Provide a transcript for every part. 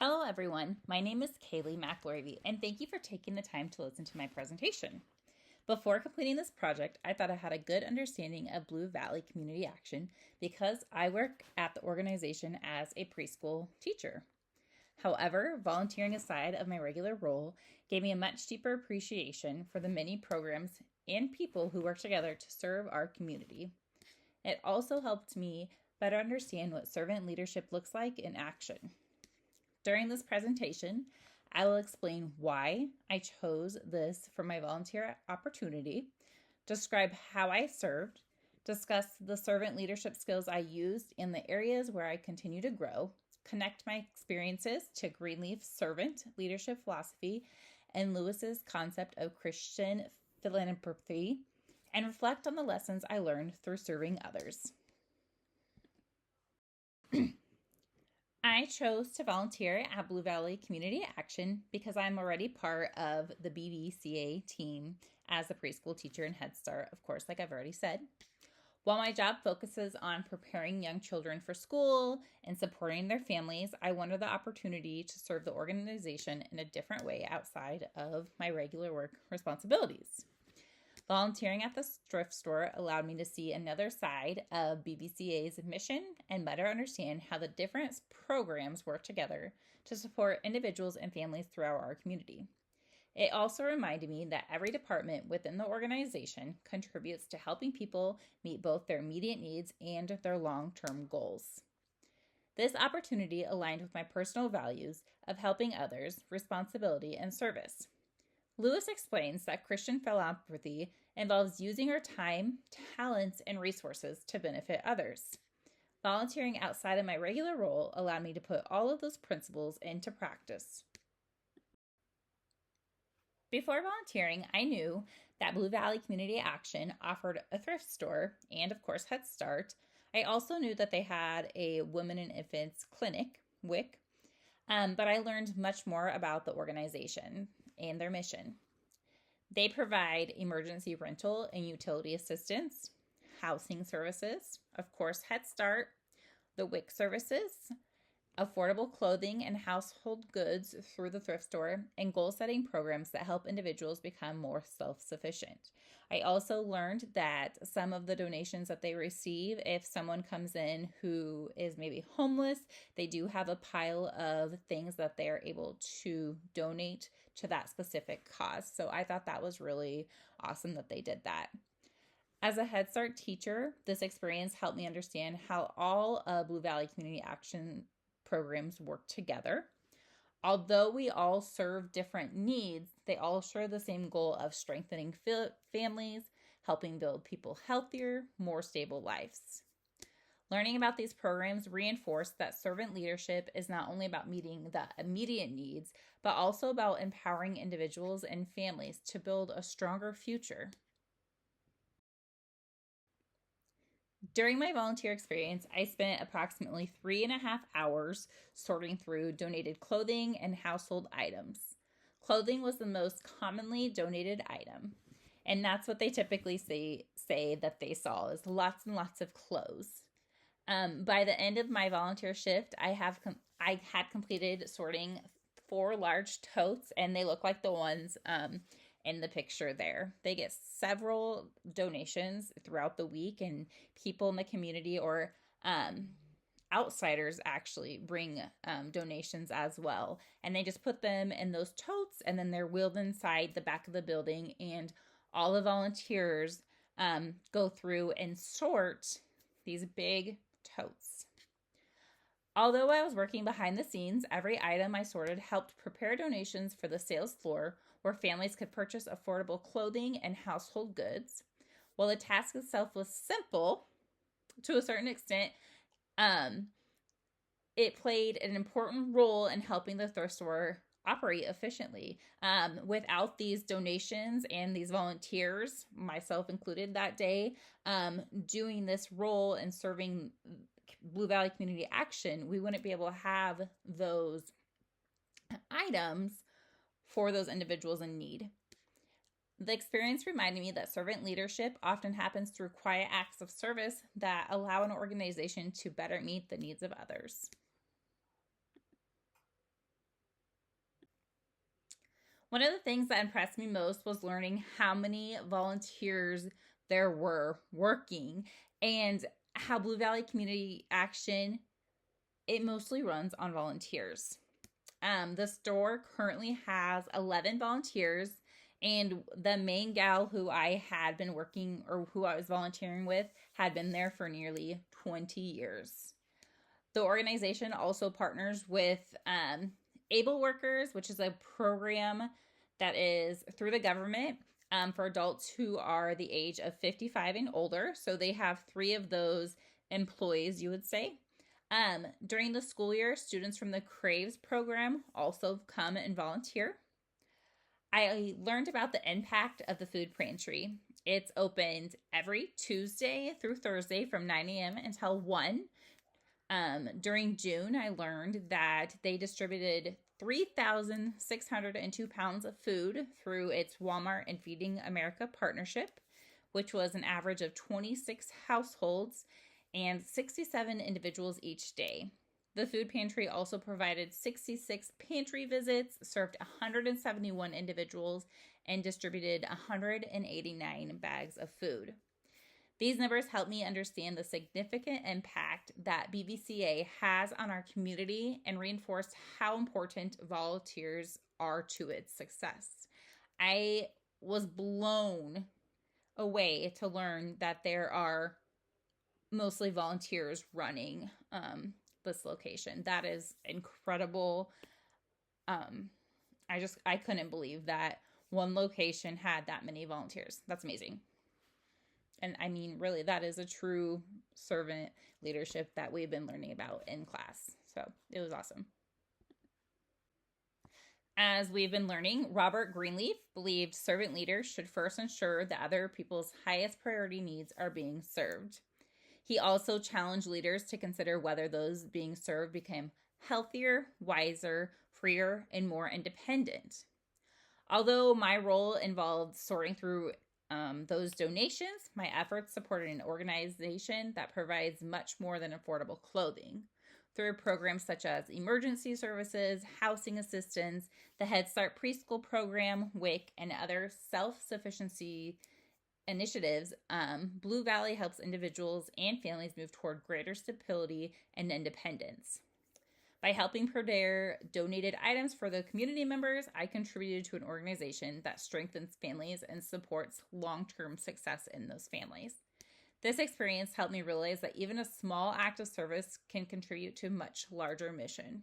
Hello, everyone. My name is Kaylee McLorvey, and thank you for taking the time to listen to my presentation. Before completing this project, I thought I had a good understanding of Blue Valley Community Action because I work at the organization as a preschool teacher. However, volunteering aside of my regular role gave me a much deeper appreciation for the many programs and people who work together to serve our community. It also helped me better understand what servant leadership looks like in action. During this presentation, I will explain why I chose this for my volunteer opportunity, describe how I served, discuss the servant leadership skills I used in the areas where I continue to grow, connect my experiences to Greenleaf's servant leadership philosophy and Lewis's concept of Christian philanthropy, and reflect on the lessons I learned through serving others. I chose to volunteer at Blue Valley Community Action because I'm already part of the BVCA team as a preschool teacher in Head Start, of course, like I've already said. While my job focuses on preparing young children for school and supporting their families, I wanted the opportunity to serve the organization in a different way outside of my regular work responsibilities. Volunteering at the thrift store allowed me to see another side of BVCA's mission and better understand how the different programs work together to support individuals and families throughout our community. It also reminded me that every department within the organization contributes to helping people meet both their immediate needs and their long-term goals. This opportunity aligned with my personal values of helping others, responsibility, and service. Lewis explains that Christian philanthropy involves using our time, talents, and resources to benefit others. Volunteering outside of my regular role allowed me to put all of those principles into practice. Before volunteering, I knew that Blue Valley Community Action offered a thrift store and, of course, Head Start. I also knew that they had a Women and Infants Clinic, WIC, but I learned much more about the organization and their mission. They provide emergency rental and utility assistance, housing services, of course, Head Start, the WIC services, affordable clothing and household goods through the thrift store, and goal-setting programs that help individuals become more self-sufficient. I also learned that some of the donations that they receive, if someone comes in who is maybe homeless, they do have a pile of things that they're able to donate to that specific cause. So I thought that was really awesome that they did that. As a Head Start teacher, this experience helped me understand how all of Blue Valley Community Action programs work together. Although we all serve different needs, they all share the same goal of strengthening families, helping build people healthier, more stable lives. Learning about these programs reinforced that servant leadership is not only about meeting the immediate needs, but also about empowering individuals and families to build a stronger future. During my volunteer experience, I spent approximately 3.5 hours sorting through donated clothing and household items. Clothing was the most commonly donated item, and that's what they typically say that they saw is lots and lots of clothes. By the end of my volunteer shift, I had completed sorting 4 large totes, and they look like the ones in the picture there. They get several donations throughout the week, and people in the community or outsiders actually bring donations as well. And they just put them in those totes, and then they're wheeled inside the back of the building, and all the volunteers go through and sort these big totes. Although I was working behind the scenes, every item I sorted helped prepare donations for the sales floor where families could purchase affordable clothing and household goods. While the task itself was simple to a certain extent, it played an important role in helping the thrift store operate efficiently. Without these donations and these volunteers, myself included that day, doing this role and serving Blue Valley Community Action, we wouldn't be able to have those items for those individuals in need. The experience reminded me that servant leadership often happens through quiet acts of service that allow an organization to better meet the needs of others. One of the things that impressed me most was learning how many volunteers there were working and how Blue Valley Community Action, it mostly runs on volunteers. The store currently has 11 volunteers, and the main gal who I had been working or who I was volunteering with had been there for nearly 20 years. The organization also partners with Able Workers, which is a program that is through the government for adults who are the age of 55 and older. So they have 3 of those employees, you would say. During the school year, students from the Craves program also come and volunteer. I learned about the impact of the food pantry. It's opened every Tuesday through Thursday from 9 a.m. until 1. During June, I learned that they distributed 3,602 pounds of food through its Walmart and Feeding America partnership, which was an average of 26 households and 67 individuals each day. The food pantry also provided 66 pantry visits, served 171 individuals, and distributed 189 bags of food. These numbers help me understand the significant impact that BVCA has on our community and reinforce how important volunteers are to its success. I was blown away to learn that there are mostly volunteers running this location. That is incredible. I couldn't believe that one location had that many volunteers. That's amazing. And I mean, really, that is a true servant leadership that we've been learning about in class. So it was awesome. As we've been learning, Robert Greenleaf believed servant leaders should first ensure that other people's highest priority needs are being served. He also challenged leaders to consider whether those being served became healthier, wiser, freer, and more independent. Although my role involved sorting through those donations, my efforts supported an organization that provides much more than affordable clothing. Through programs such as emergency services, housing assistance, the Head Start preschool program, WIC, and other self-sufficiency initiatives, Blue Valley helps individuals and families move toward greater stability and independence. By helping prepare donated items for the community members, I contributed to an organization that strengthens families and supports long-term success in those families. This experience helped me realize that even a small act of service can contribute to a much larger mission.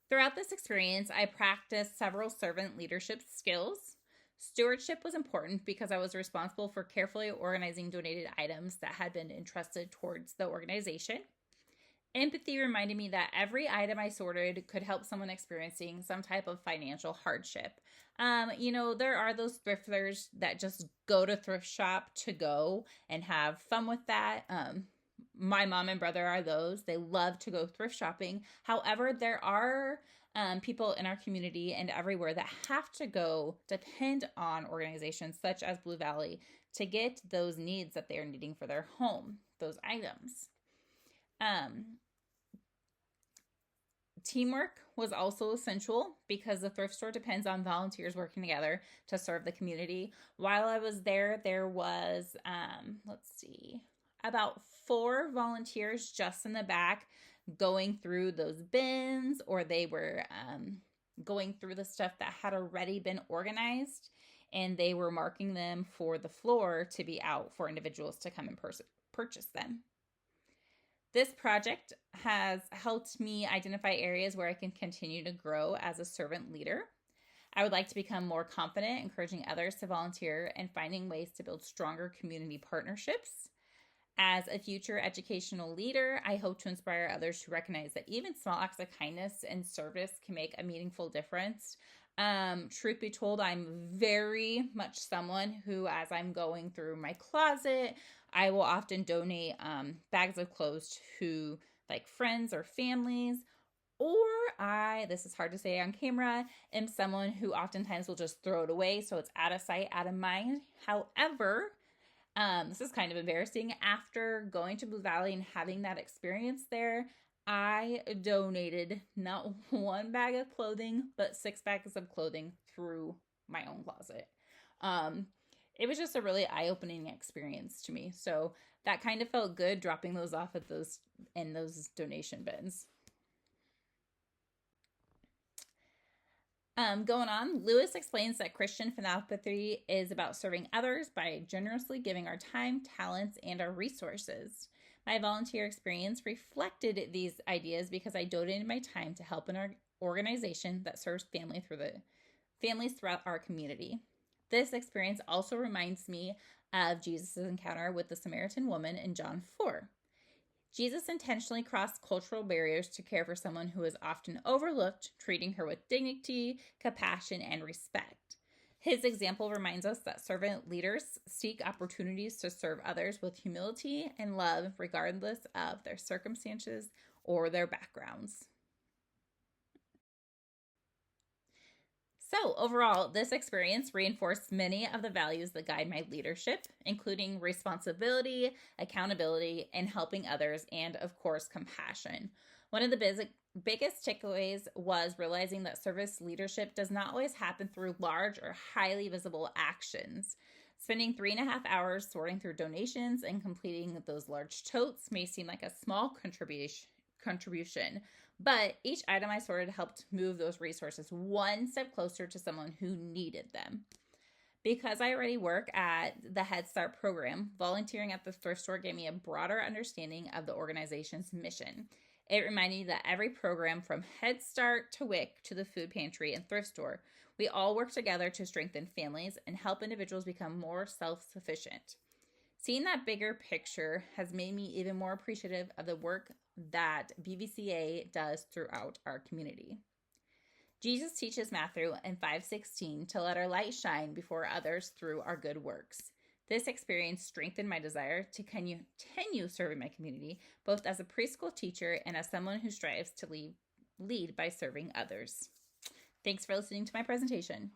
Throughout this experience, I practiced several servant leadership skills. Stewardship was important because I was responsible for carefully organizing donated items that had been entrusted towards the organization. Empathy reminded me that every item I sorted could help someone experiencing some type of financial hardship. There are those thrifters that just go to thrift shop to go and have fun with that. My mom and brother are those. They love to go thrift shopping. However, there are people in our community and everywhere that have to go depend on organizations such as Blue Valley to get those needs that they are needing for their home, those items. Teamwork was also essential because the thrift store depends on volunteers working together to serve the community. While I was there, there was, about 4 volunteers just in the back going through those bins, or they were going through the stuff that had already been organized, and they were marking them for the floor to be out for individuals to come and purchase them. This project has helped me identify areas where I can continue to grow as a servant leader. I would like to become more confident, encouraging others to volunteer and finding ways to build stronger community partnerships. As a future educational leader, I hope to inspire others to recognize that even small acts of kindness and service can make a meaningful difference. Truth be told, I'm very much someone who, as I'm going through my closet, I will often donate bags of clothes to like friends or families. Or this is hard to say on camera, am someone who oftentimes will just throw it away so it's out of sight, out of mind. However, this is kind of embarrassing. After going to Blue Valley and having that experience there, I donated not one bag of clothing, but 6 bags of clothing through my own closet. Um, it was just a really eye-opening experience to me. So that kind of felt good dropping those off at those donation bins. Going on, Lewis explains that Christian philanthropy is about serving others by generously giving our time, talents, and our resources. My volunteer experience reflected these ideas because I donated my time to help an organization that serves families throughout our community. This experience also reminds me of Jesus' encounter with the Samaritan woman in John 4. Jesus intentionally crossed cultural barriers to care for someone who is often overlooked, treating her with dignity, compassion, and respect. His example reminds us that servant leaders seek opportunities to serve others with humility and love, regardless of their circumstances or their backgrounds. So, overall, this experience reinforced many of the values that guide my leadership, including responsibility, accountability, and helping others, and of course, compassion. One of the biggest takeaways was realizing that service leadership does not always happen through large or highly visible actions. Spending 3.5 hours sorting through donations and completing those large totes may seem like a small contribution, but each item I sorted helped move those resources one step closer to someone who needed them. Because I already work at the Head Start program, volunteering at the thrift store gave me a broader understanding of the organization's mission. It reminded me that every program from Head Start to WIC to the food pantry and thrift store, we all work together to strengthen families and help individuals become more self-sufficient. Seeing that bigger picture has made me even more appreciative of the work that BVCA does throughout our community. Jesus teaches Matthew in 5:16 to let our light shine before others through our good works. This experience strengthened my desire to continue serving my community, both as a preschool teacher and as someone who strives to lead by serving others. Thanks for listening to my presentation.